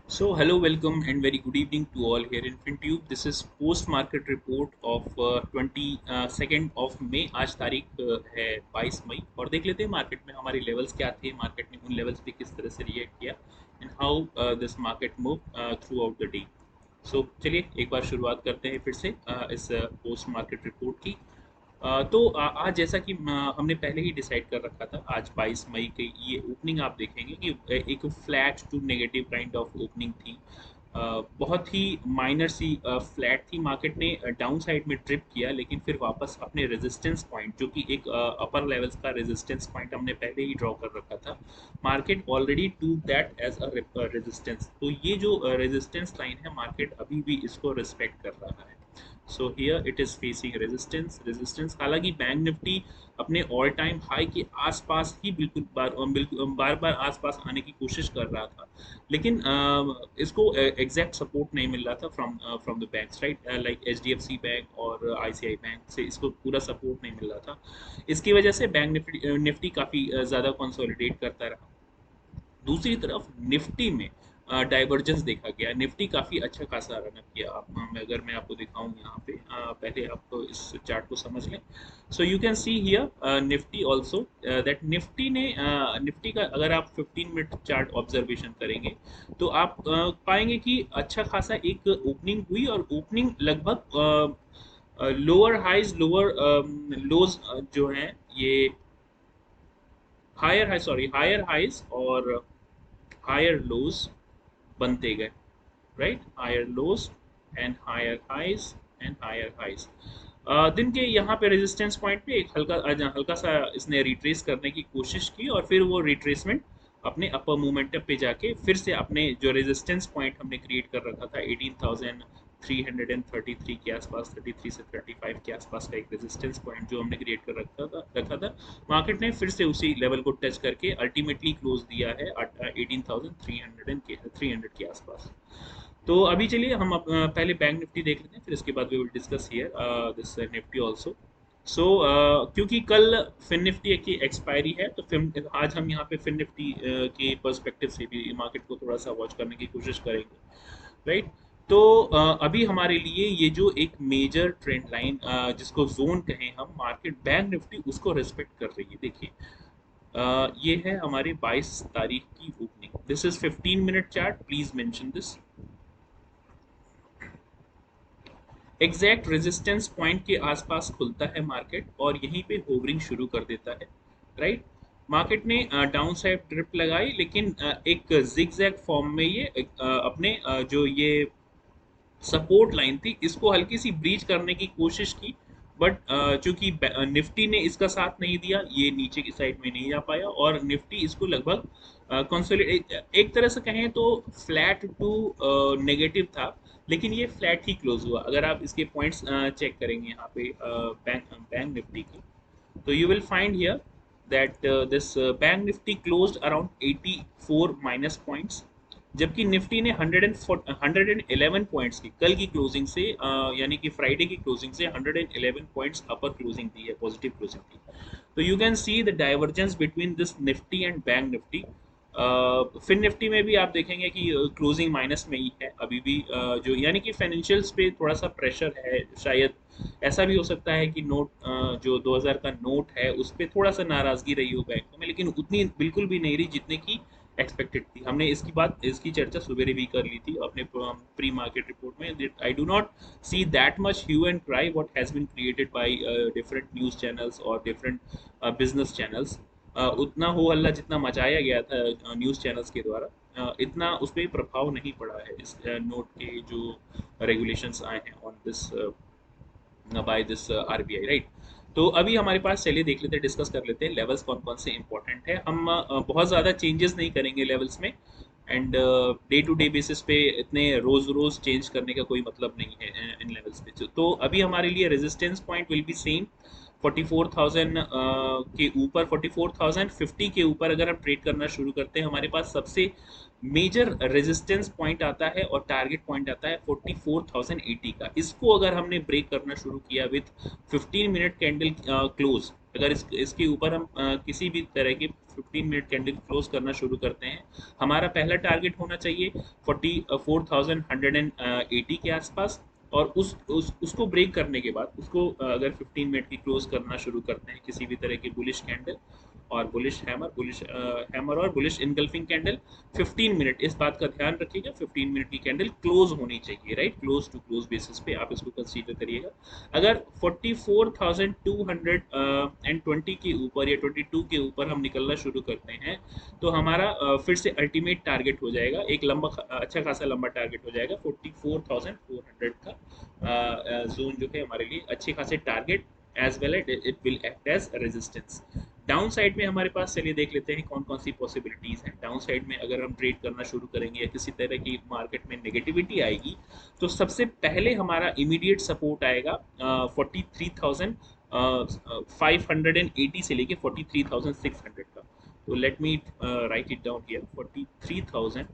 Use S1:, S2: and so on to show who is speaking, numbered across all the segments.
S1: So hello, welcome and very good evening to all here in FinTube. This is post market report of 22nd of May. आज तारीख है 22 मई और देख लेते हैं मार्केट में हमारे लेवल्स क्या थे, मार्केट ने उन लेवल्स पे किस तरह से रिएक्ट किया and how this market move throughout the day. So चलिए एक बार शुरुआत करते हैं फिर से इस पोस्ट मार्केट रिपोर्ट की। तो आज जैसा कि हमने पहले ही डिसाइड कर रखा था, आज 22 मई की ये ओपनिंग आप देखेंगे कि एक flat to negative kind of opening थी। बहुत ही माइनर सी फ्लैट थी। मार्केट ने डाउन साइड में ट्रिप किया लेकिन फिर वापस अपने रेजिस्टेंस पॉइंट, जो कि एक अपर लेवल्स का रेजिस्टेंस पॉइंट हमने पहले ही ड्रॉ कर रखा था, market already to that as a resistance. तो ये जो रेजिस्टेंस लाइन है, मार्केट अभी भी इसको रिस्पेक्ट कर रहा है। So here it is facing resistance. हालांकि बैंक निफ्टी अपने ऑल टाइम हाई के आसपास ही बिल्कुल बार बार आसपास आने की कोशिश कर रहा था, लेकिन इसको एग्जैक्ट सपोर्ट नहीं मिल रहा था from from the banks, right, like HDFC bank और आईसीआई बैंक से इसको पूरा सपोर्ट नहीं मिल रहा था। इसकी वजह से बैंक निफ्टी काफ़ी ज़्यादा कंसोलिडेट करता रहा। दूसरी तरफ निफ्टी में डाइवर्जेंस देखा गया। निफ्टी काफ़ी अच्छा खासा रन अप किया। अगर मैं आपको दिखाऊं यहाँ पे, पहले आप तो इस चार्ट को समझ लें। So you can see here Nifty also that Nifty का अगर आप 15 मिनट चार्ट ऑब्जर्वेशन करेंगे तो आप पाएंगे कि अच्छा खासा एक ओपनिंग हुई और ओपनिंग लगभग लोअर हाइज लोअर लोज जो हैं ये हायर हाइज और हायर लोज बनते गए, right, higher lows and higher highs and higher highs. दिन के यहाँ पे रेजिस्टेंस पॉइंट पे एक हल्का सा इसने रिट्रेस करने की कोशिश की और फिर वो रिट्रेसमेंट अपने अपर मोमेंटम पे जाके फिर से अपने जो रेजिस्टेंस पॉइंट हमने क्रिएट कर रखा था 18,333 के आसपास, 33 से 35 के आसपास का एक रेजिस्टेंस पॉइंट जो हमने क्रिएट कर रखा था, मार्केट ने फिर से उसी लेवल को टच करके अल्टीमेटली क्लोज दिया है 18,300 के आसपास। तो अभी चलिए हम पहले बैंक निफ्टी देख लेते हैं, फिर इसके बाद we will discuss here this Nifty also. So क्योंकि कल फिन निफ्टी की एक्सपायरी है तो आज हम यहाँ पे फिन निफ्टी के पर्सपेक्टिव से भी मार्केट को थोड़ा सा वॉच करने की कोशिश करेंगे, राइट। तो अभी हमारे लिए ये जो एक मेजर ट्रेंड लाइन जिसको जोन कहें हम, मार्केट बैंक निफ्टी उसको रिस्पेक्ट कर रही है। देखिए ये है हमारे 22 तारीख की opening. This is 15 minute chart, please mention this. Exact resistance point के आसपास खुलता है मार्केट और यहीं पे होवरिंग शुरू कर देता है, राइट। मार्केट ने डाउन साइड ट्रिप लगाई लेकिन एक जिगजैग फॉर्म में ये अपने जो ये सपोर्ट लाइन थी इसको हल्की सी ब्रीच करने की कोशिश की, बट चूंकि निफ्टी ने इसका साथ नहीं दिया, ये नीचे की साइड में नहीं जा पाया और निफ्टी इसको लगभग कंसोलिडेट, एक तरह से कहें तो फ्लैट टू नेगेटिव था, लेकिन ये फ्लैट ही क्लोज हुआ। अगर आप इसके पॉइंट्स चेक करेंगे यहाँ पे बैंक बैंक निफ्टी की, तो you will find here that this bank nifty closed around 84 minus points, जबकि निफ्टी ने 111 पॉइंट्स की कल की क्लोजिंग से यानी कि फ्राइडे की क्लोजिंग से 111 पॉइंट्स अपर क्लोजिंग दी है, पॉजिटिव क्लोजिंग दी। तो you can see the divergence between this Nifty and bank Nifty. Fin Nifty में भी आप देखेंगे कि क्लोजिंग माइनस में ही है अभी भी, जो यानी कि फाइनेंशियल्स पे थोड़ा सा प्रेशर है शायद। ऐसा भी हो सकता है कि नोट जो 2000 का नोट है उस पर थोड़ा सा नाराजगी रही हो बैंकों में, लेकिन उतनी बिल्कुल भी नहीं रही जितने की एक्सपेक्टेड थी। हमने इसकी चर्चा सवेरे भी कर ली थी अपने प्री मार्केट रिपोर्ट में। I do not see that much hue and cry what has been created by different news channels और डिफरेंट बिजनेस चैनल्स। उतना हो हल्ला जितना मचाया गया था न्यूज चैनल्स के द्वारा, इतना उस पर प्रभाव नहीं पड़ा है इस नोट के जो रेगुलेशंस आए हैं on this by this RBI, right. तो अभी हमारे पास, चलिए देख लेते हैं, डिस्कस कर लेते हैं लेवल्स कौन कौन से इंपॉर्टेंट है। हम बहुत ज़्यादा चेंजेस नहीं करेंगे लेवल्स में and day to day basis पे इतने रोज रोज चेंज करने का कोई मतलब नहीं है इन लेवल्स पे। तो अभी हमारे लिए resistance point will be same 44,000 के ऊपर, 44,050 के ऊपर अगर हम ट्रेड करना शुरू करते हैं, हमारे पास सबसे मेजर रेजिस्टेंस पॉइंट आता है और टारगेट पॉइंट आता है 44,080 का। इसको अगर हमने ब्रेक करना शुरू किया विथ 15 मिनट कैंडल क्लोज अगर इसके ऊपर हम किसी भी तरह की 15 मिनट कैंडल क्लोज करना शुरू करते हैं, हमारा पहला टारगेट होना चाहिए 44,180 के आसपास। और उसको ब्रेक करने के बाद उसको अगर 15 मिनट की क्लोज करना शुरू करते हैं किसी भी तरह की बुलिश कैंडल और बुलिश हैमर और बुलिश इनगल्फिंग कैंडल, 15 मिनट, इस बात का ध्यान रखिएगा, 15 मिनट की कैंडल क्लोज होनी चाहिए, right, close to close basis पे आप इसको कंसीडर करिएगा। अगर 44,220 के ऊपर या 22 के ऊपर हम निकलना शुरू करते हैं, तो हमारा फिर से अल्टीमेट टारगेट हो जाएगा, एक लंबा अच्छा खासा लंबा टारगेट हो जाएगा 44,400 का जोन जो है हमारे लिए अच्छे खासे target, as well at it will act as resistance. Down side में हमारे पास, चलिए देख लेते हैं कौन कौन सी पॉसिबिलिटीज हैं। डाउन साइड में अगर हम ट्रेड करना शुरू करेंगे या किसी तरह की मार्केट में नेगेटिविटी आएगी, तो सबसे पहले हमारा इमीडिएट सपोर्ट आएगा 43,580 से लेके 43,600 का। तो let me right it down here, 43,000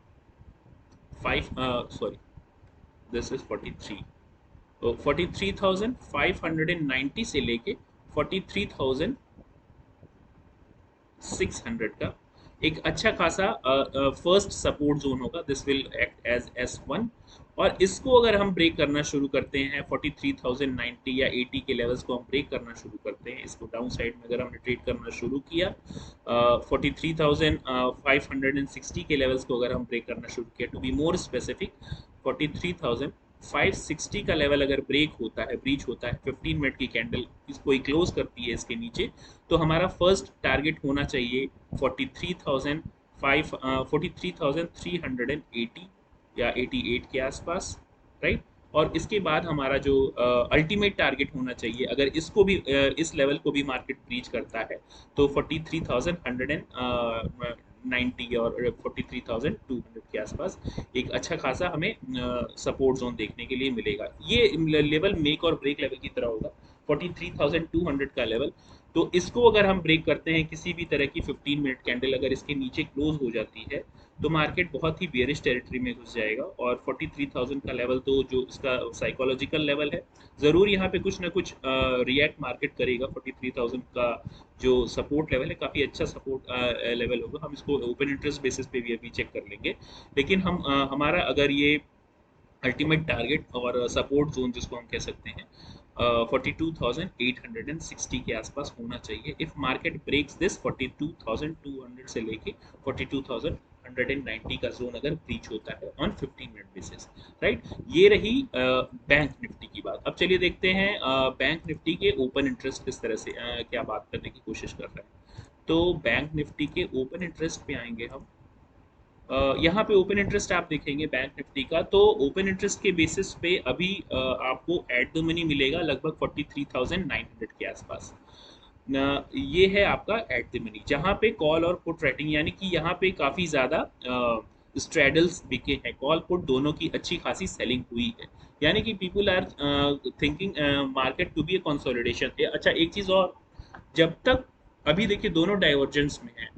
S1: 5 sorry, this is 43, तो 43,590 से लेके 43,600 का एक अच्छा खासा फर्स्ट सपोर्ट जोन होगा। This will act as S1, और इसको अगर हम ब्रेक करना शुरू करते हैं 43,090 या 80 के लेवल्स को हम ब्रेक करना शुरू करते हैं, इसको डाउन साइड में अगर हमने ट्रेड करना शुरू किया 43,560 के लेवल्स को अगर हम ब्रेक करना शुरू किया, टू बी मोर स्पेसिफिक 43,560 का लेवल अगर ब्रेक होता है, ब्रीच होता है, 15 मिनट की कैंडल कोई क्लोज करती है इसके नीचे, तो हमारा फर्स्ट टारगेट होना चाहिए 43,380 या 88 के आसपास, राइट। और इसके बाद हमारा जो अल्टीमेट टारगेट होना चाहिए, अगर इसको भी इस लेवल को भी मार्केट ब्रीच करता है, तो 43,190 और 43,200 के आसपास एक अच्छा खासा हमें सपोर्ट जोन देखने के लिए मिलेगा। ये लेवल मेक और ब्रेक लेवल की तरह होगा, 43,200 का लेवल। तो इसको अगर हम ब्रेक करते हैं, किसी भी तरह की 15 मिनट कैंडल अगर इसके नीचे क्लोज हो जाती है, तो मार्केट बहुत ही बेयरिश टेरिटरी में घुस जाएगा। और 43,000 का लेवल तो जो इसका साइकोलॉजिकल लेवल है, ज़रूर यहाँ पे कुछ ना कुछ रिएक्ट मार्केट करेगा। 43,000 का जो सपोर्ट लेवल है, काफ़ी अच्छा सपोर्ट लेवल होगा। हम इसको ओपन इंटरेस्ट बेसिस पे भी अभी चेक कर लेंगे, लेकिन हमारा अगर ये अल्टीमेट टारगेट और सपोर्ट जोन जिसको हम कह सकते हैं 42,860 के आसपास होना चाहिए। इफ मार्केट ब्रेक्स दिस 42,200 से लेके 42,190 का जोन अगर ब्रीच होता है ऑन 15 मिनट बेसिस, राइट। ये रही बैंक निफ्टी की बात। अब चलिए देखते हैं बैंक निफ्टी के ओपन इंटरेस्ट किस तरह से क्या बात करने की कोशिश कर रहे हैं। तो बैंक निफ्टी के ओपन इंटरेस्ट पे आएंगे हम। यहाँ पे ओपन इंटरेस्ट आप देखेंगे बैंक निफ्टी का, तो ओपन इंटरेस्ट के बेसिस पे अभी आपको एट द मनी मिलेगा लगभग 43,900 के आसपास। ये है आपका एट द मनी, जहाँ पे कॉल और पुट राइटिंग, यानी कि यहाँ पे काफ़ी ज़्यादा स्ट्रेडल्स बिके हैं, कॉल पुट दोनों की अच्छी खासी सेलिंग हुई है, यानी कि people are thinking market to be a consolidation. अच्छा, एक चीज़ और, जब तक अभी देखिए दोनों डाइवर्जेंस में है,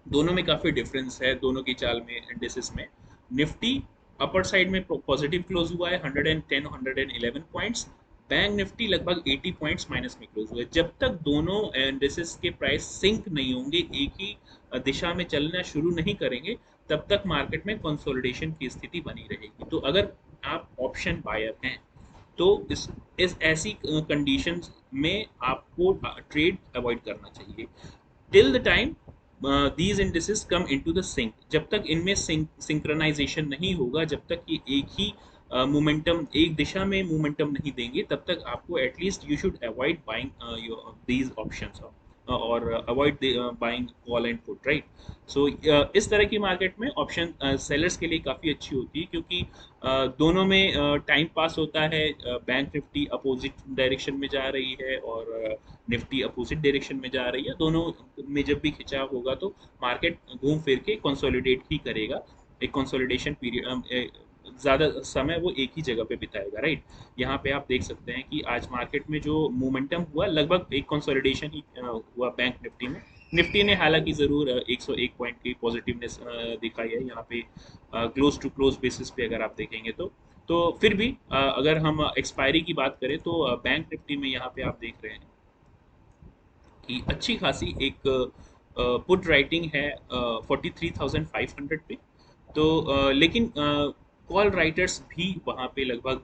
S1: दोनों में काफ़ी डिफरेंस है, दोनों की चाल में, इंडेसिस में। निफ्टी अपर साइड में पॉजिटिव क्लोज हुआ है 110 111 पॉइंट्स, बैंक निफ्टी लगभग 80 पॉइंट्स माइनस में क्लोज हुआ है। जब तक दोनों इंडेसिस के प्राइस सिंक नहीं होंगे, एक ही दिशा में चलना शुरू नहीं करेंगे, तब तक मार्केट में कंसोलिडेशन की स्थिति बनी रहेगी। तो अगर आप ऑप्शन बायर हैं, तो इस ऐसी कंडीशंस में आपको ट्रेड अवॉइड करना चाहिए till the time these indices come into the sync. जब तक इनमें सिंक्रोनाइजेशन नहीं होगा, जब तक ये एक ही मोमेंटम, एक दिशा में मोमेंटम नहीं देंगे, तब तक आपको at least you should avoid buying these options और avoid buying call and put, right. So इस तरह की मार्केट में ऑप्शन सेलर्स के लिए काफ़ी अच्छी होती है, क्योंकि दोनों में टाइम पास होता है। बैंक निफ्टी अपोजिट डायरेक्शन में जा रही है और निफ्टी अपोजिट डायरेक्शन में जा रही है, दोनों में जब भी खिंचाव होगा तो मार्केट घूम फिर के कंसोलिडेट ही करेगा। एक कंसोलिडेशन पीरियड, ज़्यादा समय वो एक ही जगह पे बिताएगा, राइट। यहाँ पे आप देख सकते हैं कि आज मार्केट में जो मोमेंटम हुआ, लगभग एक कंसोलिडेशन ही हुआ बैंक निफ्टी में। निफ्टी ने हालांकि ज़रूर 101 पॉइंट की पॉजिटिवनेस दिखाई है यहाँ पे क्लोज टू क्लोज बेसिस पे अगर आप देखेंगे तो फिर भी अगर हम एक्सपायरी की बात करें, तो बैंक निफ्टी में यहाँ पे आप देख रहे हैं कि अच्छी खासी एक पुट राइटिंग है 43,500 पे। तो लेकिन कॉल राइटर्स भी वहाँ पे लगभग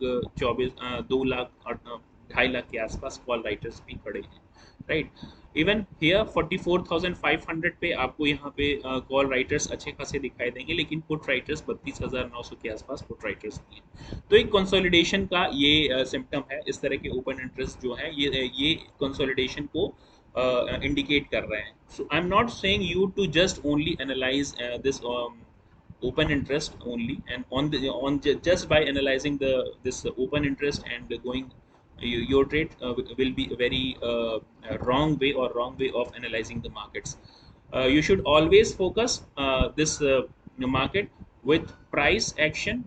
S1: 2 लाख और 2.5 लाख के आसपास कॉल राइटर्स भी खड़े हैं, राइट। इवन हियर 44,500 पे आपको यहाँ पे कॉल राइटर्स अच्छे खासे दिखाई देंगे, लेकिन पुट राइटर्स 32,900 के आसपास पुट राइटर्स भी हैं। तो एक कंसोलिडेशन का ये सिम्टम है। इस तरह के ओपन इंटरेस्ट जो है ये कंसोलिडेशन को indicate कर रहे हैं. So I'm not saying you to just only analyze this open interest only, and just by analyzing this open interest and going your trade will be a very wrong way or wrong way of analyzing the markets. You should always focus this market with price action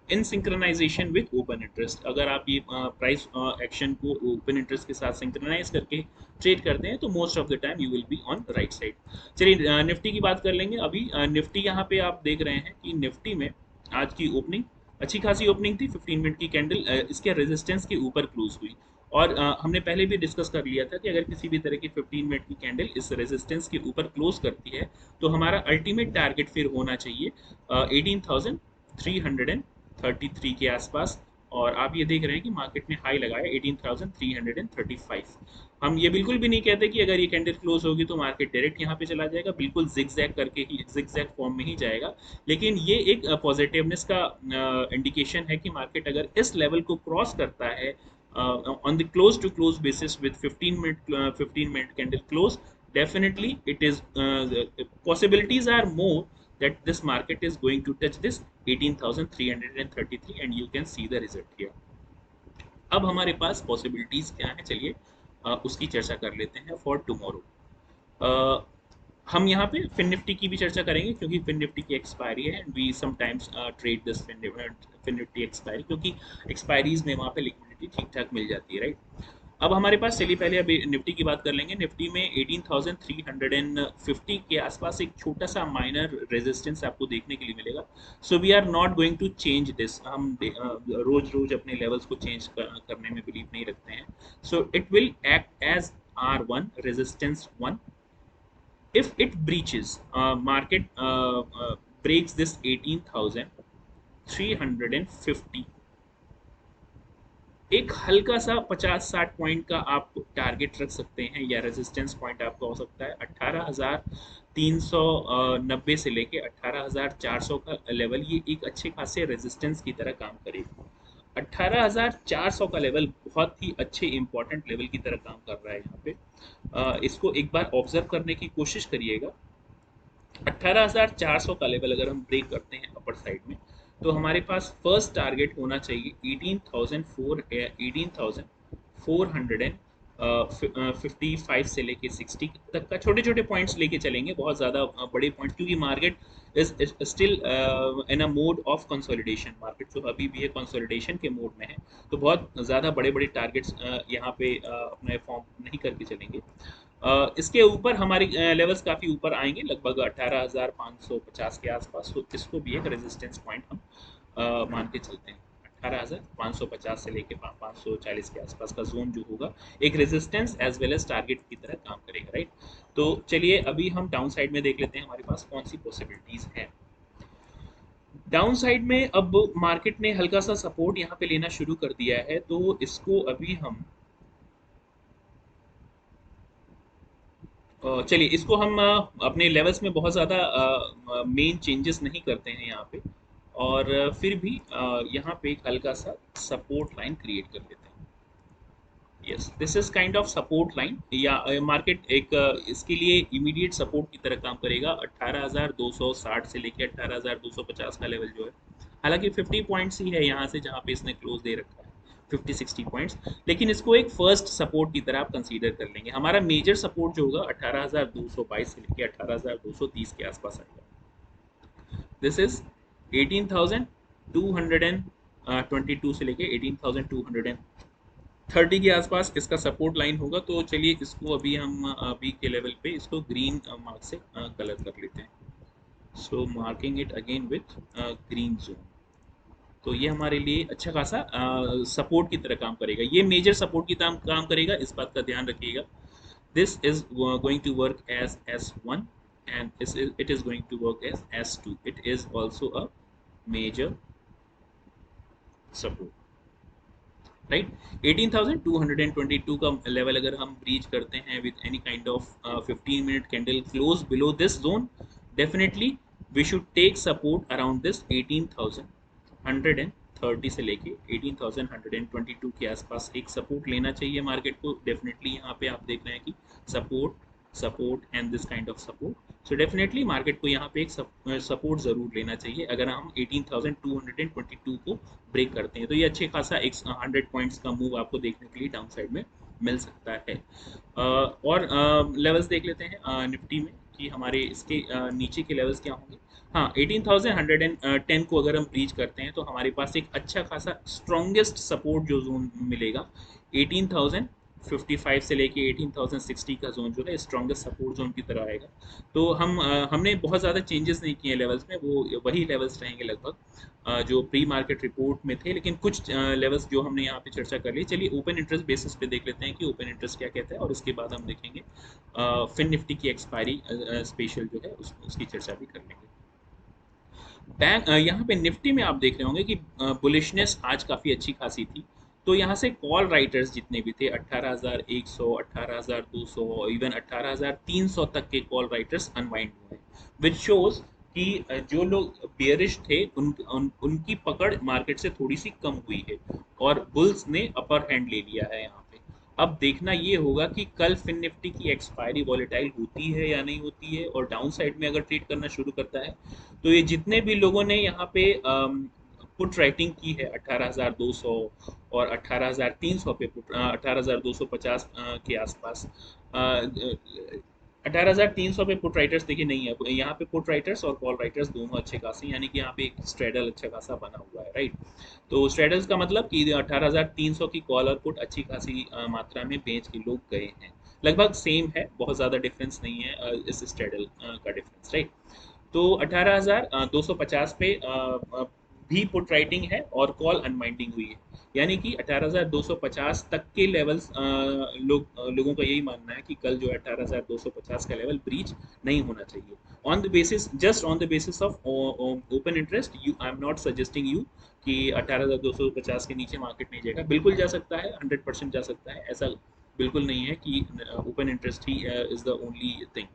S1: in synchronization with open interest. अगर आप ये price action को open interest के साथ synchronise करके trade करते हैं तो most of the time you will be on right side. चलिए निफ्टी की बात कर लेंगे। अभी निफ्टी यहाँ पे आप देख रहे हैं कि निफ्टी में आज की ओपनिंग अच्छी खासी ओपनिंग थी। 15 मिनट की कैंडल इसके रेजिस्टेंस के ऊपर क्लोज हुई, और हमने पहले भी डिस्कस कर लिया था कि अगर किसी भी तरह की 15 मिनट की कैंडल इस रेजिस्टेंस के ऊपर क्लोज करती है तो हमारा अल्टीमेट टारगेट फिर होना चाहिए 18,333 के आसपास। और आप ये देख रहे हैं कि मार्केट ने हाई लगाया 18,335। हम ये बिल्कुल भी नहीं कहते कि अगर ये कैंडल क्लोज होगी तो मार्केट डायरेक्ट यहाँ पे चला जाएगा, बिल्कुल जिगजैग करके ही जिगजैग फॉर्म में ही जाएगा। लेकिन ये एक पॉजिटिवनेस का इंडिकेशन है कि मार्केट अगर इस लेवल को क्रॉस करता है on the close to close basis with 15 minute candle close, definitely it is possibilities are more that this market is going to touch this 18,333 and you can see the result here. अब हमारे पास possibilities क्या है, चलिए उसकी चर्चा कर लेते हैं फॉर टुमारो। हम यहाँ पे फिन निफ्टी की भी चर्चा करेंगे क्योंकि फिन निफ्टी की एक्सपायरी है and we sometimes trade this fin Nifty expiry, क्योंकि एक्सपायरीज में वहाँ पे लिक्विडिटी ठीक ठाक मिल जाती है, राइट। अब हमारे पास, चलिए पहले अभी निफ्टी की बात कर लेंगे। निफ्टी में 18,350 के आसपास एक छोटा सा माइनर रेजिस्टेंस आपको देखने के लिए मिलेगा। So we are not going to change this. हम रोज रोज अपने लेवल्स को चेंज करने में बिलीव नहीं रखते हैं। So it will act as R1 resistance 1। if it breaches market breaks this 18,350, एक हल्का सा 50-60 पॉइंट का आप टारगेट रख सकते हैं, या रेजिस्टेंस पॉइंट आपका हो सकता है 18,390 से लेके 18,400 का लेवल। ये एक अच्छे खासे रेजिस्टेंस की तरह काम करेगा। 18,400 का लेवल बहुत ही अच्छे इंपॉर्टेंट लेवल की तरह काम कर रहा है यहाँ पे। इसको एक बार ऑब्जर्व करने की कोशिश करिएगा। 18,400 का लेवल अगर हम ब्रेक करते हैं अपर साइड में तो हमारे पास फर्स्ट टारगेट होना चाहिए 18,455 से लेके 60 तक का। छोटे छोटे पॉइंट्स लेके चलेंगे, बहुत ज़्यादा बड़े पॉइंट, क्योंकि market is still in a mode of consolidation. Market जो अभी भी है कंसोलिडेशन के मोड में है, तो बहुत ज़्यादा बड़े बड़े टारगेट्स यहाँ पे अपने फॉर्म नहीं करके चलेंगे। इसके ऊपर हमारे लेवल्स काफ़ी ऊपर आएंगे, लगभग 18,550 के आसपास। तो इसको भी एक रेजिस्टेंस पॉइंट हम मान के चलते हैं। 18,550 से लेके 540 के आसपास का जोन जो होगा एक resistance as well as target की तरह काम करेगा, राइट। तो चलिए अभी हम डाउन साइड में देख लेते हैं हमारे पास कौन सी पॉसिबिलिटीज है। डाउन साइड में अब मार्केट ने हल्का सा सपोर्ट यहाँ पे लेना शुरू कर दिया है, तो इसको अभी हम चलिए इसको हम अपने लेवल्स में बहुत ज़्यादा मेन चेंजेस नहीं करते हैं यहाँ पे, और फिर भी यहाँ पे एक हल्का सा सपोर्ट लाइन क्रिएट कर लेते हैं। Yes, this is kind of support line, या मार्केट एक इसके लिए इमीडिएट सपोर्ट की तरह काम करेगा 18,260 से लेकर 18,250 का लेवल जो है। हालांकि 50 पॉइंट्स ही है यहाँ से जहाँ पे इसने क्लोज दे रखा है, 50-60 पॉइंट्स, लेकिन इसको एक फर्स्ट सपोर्ट की तरह आप कंसीडर कर लेंगे। हमारा मेजर सपोर्ट जो होगा 18,222 से लेकर 18,230 के आसपास आएगा। दिस इज 18,222 से लेकर 18,230 के आसपास इसका सपोर्ट लाइन होगा। तो चलिए इसको अभी हम अभी के लेवल पे इसको ग्रीन मार्क से कलर कर लेते हैं। So marking it again with green zone. तो ये हमारे लिए अच्छा खासा सपोर्ट की तरह काम करेगा, ये मेजर सपोर्ट की तरह काम करेगा, इस बात का ध्यान रखिएगा। This is going to work as S1, and it is going to work as S2. It is also a major support, right. 18,222 का लेवल अगर हम ब्रीच करते हैं with any kind of 15 minute candle close below this zone, definitely we should take support around this 18,130 से लेके 18,122 के आसपास एक सपोर्ट लेना चाहिए मार्केट को. डेफिनेटली यहाँ पे आप देख रहे हैं कि support, support and this kind of support. So definitely market को यहाँ पे एक सपोर्ट जरूर लेना चाहिए. अगर हम 18,222 को ब्रेक करते हैं तो ये अच्छे खासा एक 100 पॉइंट्स का मूव आपको देखने के लिए डाउन साइड में मिल सकता है. और लेवल्स देख लेते हैं निफ्टी में कि हमारे इसके नीचे के लेवल्स क्या होंगे. हाँ, 18,110 को अगर हम ब्रीच करते हैं तो हमारे पास एक अच्छा खासा स्ट्रॉन्गेस्ट सपोर्ट जो जोन मिलेगा 18,055 से लेके 18,060 का जोन जो है स्ट्रॉन्गेस्ट सपोर्ट जोन की तरह आएगा. तो हमने बहुत ज़्यादा चेंजेस नहीं किए लेवल्स में, वो वही लेवल्स रहेंगे लगभग जो प्री मार्केट रिपोर्ट में थे. लेकिन कुछ लेवल्स जो हमने यहाँ पे चर्चा कर ली. चलिए ओपन इंटरेस्ट बेसिस पे देख लेते हैं कि ओपन इंटरेस्ट क्या कहता है, और उसके बाद हम देखेंगे फिन निफ्टी की एक्सपायरी स्पेशल जो है उसकी चर्चा भी कर लेंगे. बैंक यहाँ पे निफ्टी में आप देख रहे होंगे कि बुलिशनेस आज काफ़ी अच्छी खासी थी. तो यहाँ से कॉल राइटर्स जितने भी थे 18,100, 18,200, इवन 18,300 तक के कॉल राइटर्स अनवाइंड हुए, विच शोज कि जो लोग बेयरिश थे उनकी पकड़ मार्केट से थोड़ी सी कम हुई है और बुल्स ने अपर हैंड ले लिया है यहाँ पे. अब देखना ये होगा कि कल फिन निफ्टी की एक्सपायरी वॉलेटाइल होती है या नहीं होती है, और डाउन साइड में अगर ट्रेड करना शुरू करता है तो ये जितने भी लोगों ने यहाँ पे पुट राइटिंग की है 18,200 और 18,300 पे पुट 18,250 के आसपास 18,300 पे पुट राइटर्स देखिए नहीं है यहाँ पे. पुट राइटर्स और कॉल राइटर्स दोनों अच्छे खासे, यानी कि यहाँ पे एक स्ट्रेडल अच्छा खासा बना हुआ है, राइट. तो स्ट्रेडल्स का मतलब कि 18,300 की कॉल और पुट अच्छी खासी मात्रा में बेच के लोग गए हैं. लगभग सेम है, बहुत ज़्यादा डिफरेंस नहीं है इस स्ट्रेडल का डिफरेंस, राइट. तो 18,250 पे भी पुट राइटिंग है और कॉल अनवाइंडिंग हुई है, यानी कि 18,250 तक के लेवल्स लोगों का यही मानना है कि कल जो है 18,250 का लेवल ब्रीच नहीं होना चाहिए. On the basis, just on the basis of open interest, you I am not suggesting you कि 18,250 के नीचे मार्केट नहीं जाएगा. बिल्कुल जा सकता है, 100% जा सकता है. ऐसा बिल्कुल नहीं है कि open interest he is the only thing.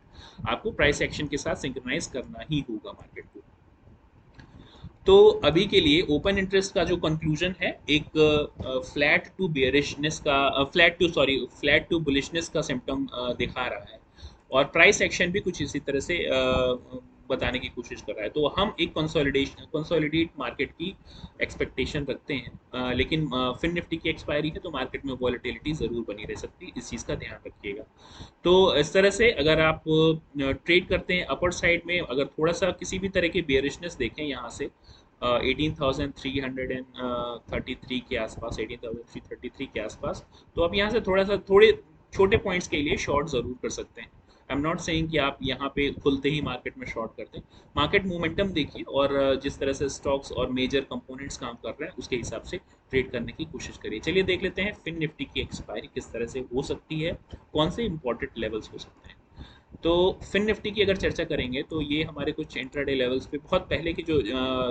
S1: आपको प्राइस एक्शन के साथ सिंक्रोनाइज करना ही होगा मार्केट को. तो अभी के लिए ओपन इंटरेस्ट का जो कंक्लूजन है एक फ्लैट टू बेयरिशनेस का, फ्लैट टू बुलिशनेस का सिम्टम दिखा रहा है, और प्राइस एक्शन भी कुछ इसी तरह से बताने की कोशिश कर रहा है. तो हम एक कंसोलिडेट मार्केट की एक्सपेक्टेशन रखते हैं. लेकिन फिन निफ्टी की एक्सपायरी है तो मार्केट में वॉलेटिलिटी ज़रूर बनी रह सकती है, इस चीज़ का ध्यान रखिएगा. तो इस तरह से अगर आप ट्रेड करते हैं अपर साइड में, अगर थोड़ा सा किसी भी तरह की बेयरिशनेस देखें यहाँ से 18,333 के आसपास, 18,333 के आसपास, तो आप यहाँ से थोड़े छोटे पॉइंट्स के लिए शॉर्ट जरूर कर सकते हैं. आई एम नॉट सेइंग कि आप यहाँ पे खुलते ही मार्केट में शॉर्ट करते हैं. मार्केट मोमेंटम देखिए और जिस तरह से स्टॉक्स और मेजर कंपोनेंट्स काम कर रहे हैं उसके हिसाब से ट्रेड करने की कोशिश करिए. चलिए देख लेते हैं फिन निफ्टी की एक्सपायरी किस तरह से हो सकती है, कौन से इंपॉर्टेंट लेवल्स हो सकते हैं. तो फिन निफ्टी की अगर चर्चा करेंगे तो ये हमारे कुछ इंट्राडे लेवल्स पे बहुत पहले के जो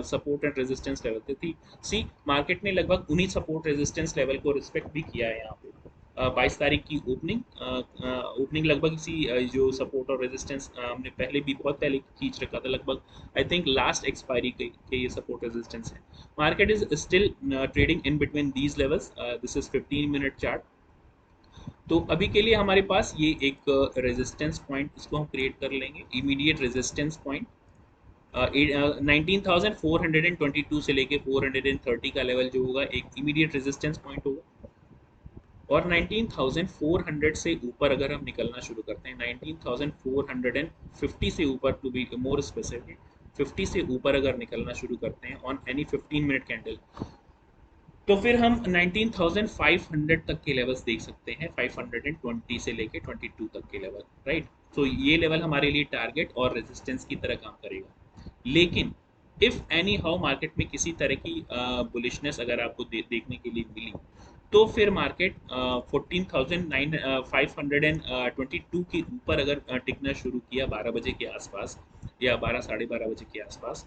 S1: सपोर्ट एंड रेजिस्टेंस लेवल थे थी सी, मार्केट ने लगभग उन्हीं सपोर्ट रेजिस्टेंस लेवल को रिस्पेक्ट भी किया है. यहाँ पे 22 तारीख की ओपनिंग लगभग इसी जो सपोर्ट और रेजिस्टेंस हमने पहले भी बहुत पहले खींच रखा था, लगभग आई थिंक लास्ट एक्सपायरी के ये सपोर्ट रेजिस्टेंस है. Market is still trading in between these levels. This is 15 minute chart. तो अभी के लिए हमारे पास ये एक रेजिस्टेंस पॉइंट, इसको हम क्रिएट कर लेंगे, इमीडिएट रेजिस्टेंस पॉइंट 19,422 से लेके 430 का लेवल जो होगा एक इमीडिएट रेजिस्टेंस पॉइंट होगा. और 19,400 से ऊपर अगर हम निकलना शुरू करते हैं, 19,450 से ऊपर, टू बी मोर स्पेसिफिक 50 से ऊपर अगर निकलना शुरू करते हैं ऑन एनी 15 मिनट कैंडल, तो फिर हम 19,500 तक के लेवल्स देख सकते हैं, 520 से लेके 22 तक के लेवल, राइट. तो ये लेवल हमारे लिए टारगेट और रेजिस्टेंस की तरह काम करेगा. लेकिन इफ एनी हाउ मार्केट में किसी तरह की बुलिशनेस अगर आपको देखने के लिए मिली, तो फिर मार्केट 14,522 के ऊपर अगर टिकना शुरू किया 12 बजे के आसपास या 12 साढ़े 12 बजे के आसपास,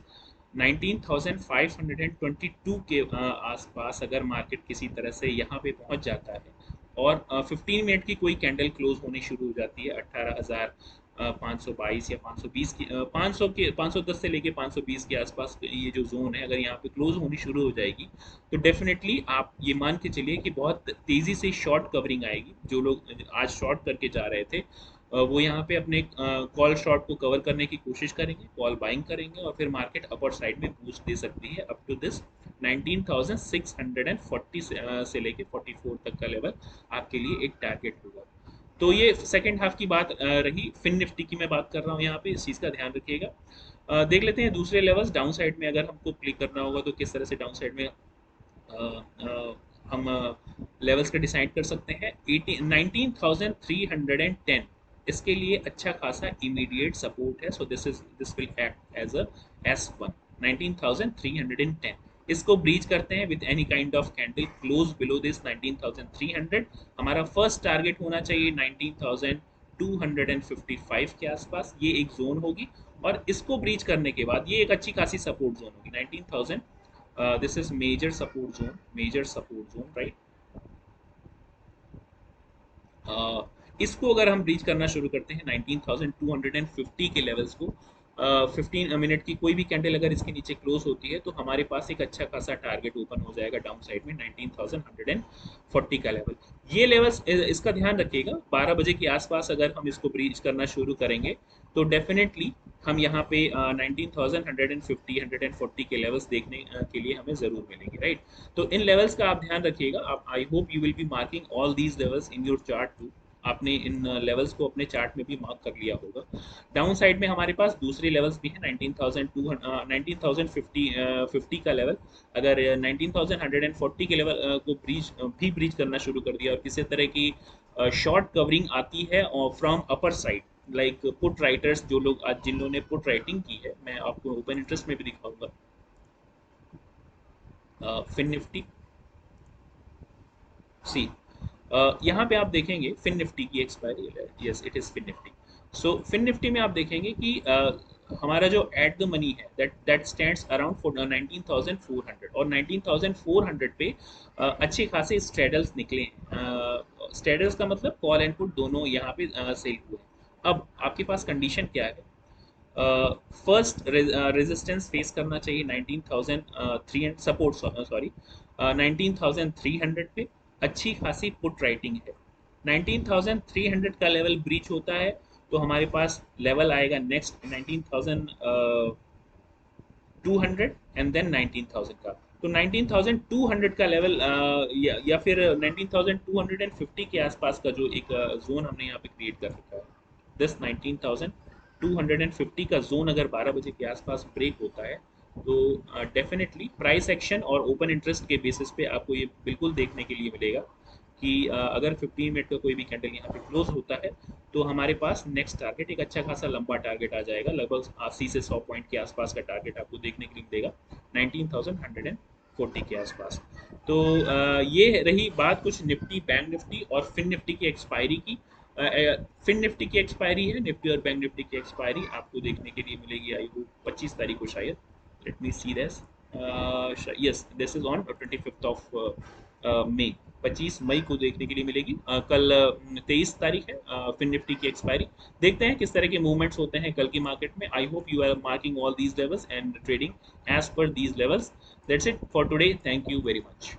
S1: 19,522 के आसपास अगर मार्केट किसी तरह से यहाँ पे पहुंच जाता है और 15 मिनट की कोई कैंडल क्लोज होनी शुरू हो जाती है 18,522 या 520 की, 500 के 510 से लेके 520 के आसपास ये जो जोन है, अगर यहाँ पे क्लोज होनी शुरू हो जाएगी तो डेफिनेटली आप ये मान के चलिए कि बहुत तेजी से शॉर्ट कवरिंग आएगी। जो लोग आज शॉर्ट करके जा रहे थे वो यहाँ पे अपने कॉल शॉर्ट को कवर करने की कोशिश करेंगे, कॉल बाइंग करेंगे और फिर मार्केट अपर साइड में बूस्ट दे सकती है अप टू दिस 19,640 से लेके 44 तक का लेवल आपके लिए एक टारगेट होगा। तो ये सेकंड हाफ की बात रही। फिन निफ्टी की मैं बात कर रहा हूँ यहाँ पे, इस चीज़ का ध्यान रखिएगा। देख लेते हैं दूसरे लेवल्स डाउन साइड में अगर हमको क्लिक करना होगा तो किस तरह से डाउन साइड में हम लेवल्स का डिसाइड कर सकते हैं। 19,310 इसके लिए अच्छा खासा इमीडिएट सपोर्ट है, so this will act as a S1 19,310। इसको ब्रीच करते हैं with any kind of candle close below this 19,300। हमारा फर्स्ट टारगेट होना चाहिए 19,255 के आसपास, ये एक जोन होगी और इसको ब्रीच करने के बाद ये एक अच्छी खासी सपोर्ट जोन होगी 19,000। This is major support zone right. इसको अगर हम ब्रीच करना शुरू करते हैं 19,250 के लेवल्स को, 15 मिनट की कोई भी कैंडल अगर इसके नीचे क्लोज होती है तो हमारे पास एक अच्छा खासा टारगेट ओपन हो जाएगा डाउन साइड में 19,140 का लेवल। ये लेवल्स इसका ध्यान रखिएगा, 12 बजे के आसपास अगर हम इसको ब्रीच करना शुरू करेंगे तो डेफिनेटली हम यहाँ पे 19,150 140 के लेवल्स देखने के लिए हमें ज़रूर मिलेंगे राइट। तो इन लेवल्स का आप ध्यान रखिएगा। आप I hope you will be marking all these levels in your chart too. आपने इन लेवल्स को अपने चार्ट में भी मार्क कर लिया होगा। डाउन साइड में हमारे पास दूसरे लेवल्स भी हैं 19,250 का लेवल। अगर 19,140 के लेवल को ब्रीच करना शुरू कर दिया और किसी तरह की शॉर्ट कवरिंग आती है और from upper side like put writers, जो लोग आज जिन लोगों ने पुट राइटिंग की है, मैं आपको ओपन इंटरेस्ट में भी दिखाऊंगा। फिन निफ्टी सी, यहाँ पे आप देखेंगे फिन निफ्टी की expiry, yes it is fin Nifty. So fin Nifty में आप देखेंगे कि हमारा जो एट द मनी है दैट स्टैंड्स अराउंड 19,400 और 19,400 पे अच्छे खासे स्ट्रेडल्स निकले हैं। स्ट्रेडल्स का मतलब कॉल एंड पुट दोनों यहाँ पे सेल हुए। अब आपके पास कंडीशन क्या है? फर्स्ट रेजिस्टेंस फेस करना चाहिए 19,300, सपोर्ट सॉरी 19,300 पे अच्छी खासी पुट राइटिंग है। 19,300 का लेवल ब्रीच होता है तो हमारे पास लेवल आएगा नेक्स्ट 19,200 एंड देन 19,000 का। तो 19,200 का लेवल या फिर 19,250 के आसपास का जो एक जोन हमने यहाँ पे क्रिएट कर रखा है, दिस 19,250 का जोन अगर 12 बजे के आसपास ब्रेक होता है तो डेफिनेटली प्राइस एक्शन और ओपन इंटरेस्ट के बेसिस पे आपको ये बिल्कुल देखने के लिए मिलेगा कि अगर 15 मिनट का कोई भी कैंडल यहाँ पे क्लोज होता है तो हमारे पास नेक्स्ट टारगेट एक अच्छा खासा लंबा टारगेट आ जाएगा, लगभग 80 से 100 पॉइंट के आसपास का टारगेट आपको देखने के लिए मिलेगा 19,140 के आसपास। तो ये रही बात कुछ निफ्टी, बैंक निफ्टी और फिन निफ्टी की एक्सपायरी की। फिन निफ्टी की एक्सपायरी है, निफ्टी और बैंक निफ्टी की एक्सपायरी आपको देखने के लिए मिलेगी आई होप 25 तारीख को शायद। Let me see this, yes this is on 25th of May, 25 मई को देखने के लिए मिलेगी। कल 23 तारीख है फिन निफ्टी की एक्सपायरी। देखते हैं किस तरह के मूवमेंट्स होते हैं कल की मार्केट में। I hope you are marking all these levels and trading as per these levels. That's it for today, thank you very much.